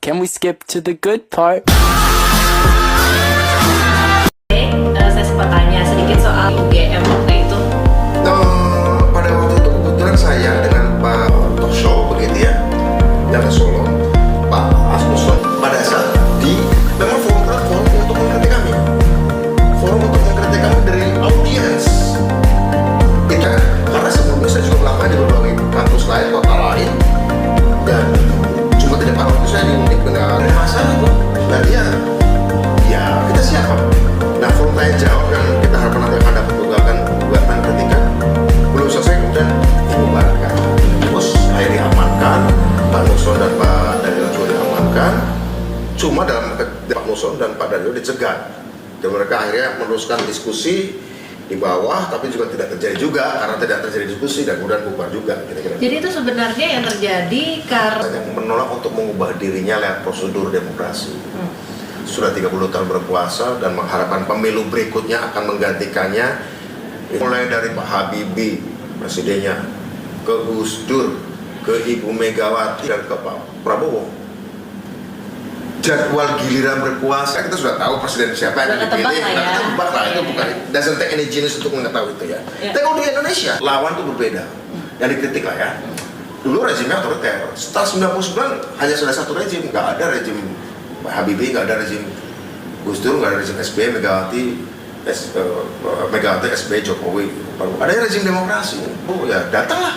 Can we skip to the good part? Saya sempat tanya sedikit soal UGM waktu itu. Pada waktu itu kebetulan saya dengan Pak Talk Show begitu ya, yang ke Solo, Pak Asmuson, pada saat memang forum untuk mengkritik kami, forum untuk mengkritik kami dari audiens kita, karena sebelumnya saya juga melakukan di berbagai kampus lain, kota lain, dan cuma tidak pada waktu saya diundip dengan masalah itu, dan ya kita siapa? Nah, forum tanya jawab yang kita harapkan nanti akan dapat gugatan kritikan belum selesai, kemudian dibubarkan. Terus akhirnya diamankan, Pak Nusron dan Pak Danilo juga diamankan. Cuma dalam Pak Nusron dan Pak Danilo dicegat, dan mereka akhirnya meneruskan diskusi di bawah, tapi juga tidak terjadi juga karena tidak terjadi diskusi dan kemudian bubar juga. Kira-kira. Jadi itu sebenarnya yang terjadi karena Yang menolak untuk mengubah dirinya lewat prosedur demokrasi. Sudah 30 tahun berkuasa dan mengharapkan pemilu berikutnya akan menggantikannya, mulai dari Pak Habibie presidennya, ke Gus Dur, ke Ibu Megawati dan ke Pak Prabowo. Jadwal giliran berkuasa kita sudah tahu presiden siapa yang dipilih, kita tebak lah, itu bukan doesn't take any genius untuk mengetahui itu ya. Tapi kalau di Indonesia lawan itu berbeda, yang dikritik lah ya. Dulu rezimnya otoriter, setelah 99 hanya ada satu rezim, nggak ada rezim Pak Habibie, nggak ada rezim Gus Dur, nggak ada rezim SBY, Megawati, SBY, Jokowi. Ada rezim demokrasi. Oh ya, datanglah,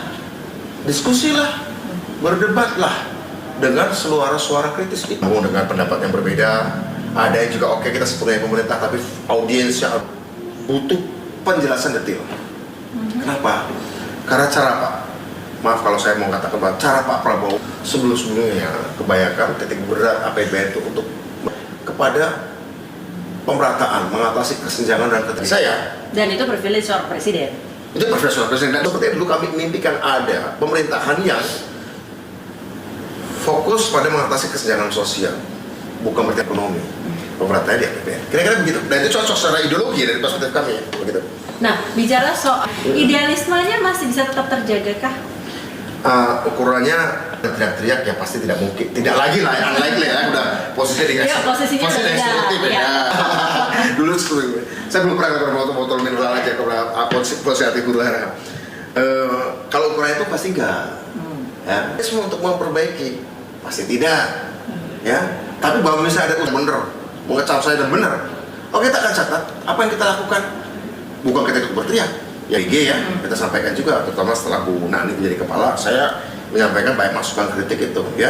diskusilah, berdebatlah dengan suara-suara kritis itu. Dengan pendapat yang berbeda, ada yang juga oke, kita sepenuhnya pemerintah, tapi audiensnya butuh penjelasan detail. Kenapa? Karena cara Pak, maaf kalau saya mau katakan, cara Pak Prabowo sebelum-sebelumnya kebanyakan titik berat APBN itu untuk kepada pemerataan, mengatasi kesenjangan dan ketimpangan saya. dan itu privilege seorang presiden. Itu profesional presiden. Dan seperti dulu kami mimpikan ada pemerintahan yang fokus pada mengatasi kesenjangan sosial, bukan berarti ekonomi. Pemerataannya di APBN. Kira-kira begitu. Dan itu cocok secara ideologi dari perspektif kami ya, begitu. Nah, bicara soal idealismenya masih bisa tetap terjaga kah? Ukurannya teriak-teriak ya pasti tidak mungkin, tidak lagi lah ya, unlikely ya, udah posisinya dikasih Ya, posisinya posisi beda. eksekutif ya. Ya. Dulu saya belum pernah botol mineral aja karena posisi hati guru harap. Kalau ukuran itu pasti enggak, ya. Semua untuk memperbaiki pasti tidak, ya. Tapi bahwa misalnya ada bener, mengecap saya dan benar, oke kita akan catat apa yang kita lakukan, bukan kita ikut berteriak. Ya IG ya, kita sampaikan juga, terutama setelah Bu Nani menjadi kepala, saya menyampaikan banyak masukan kritik itu ya.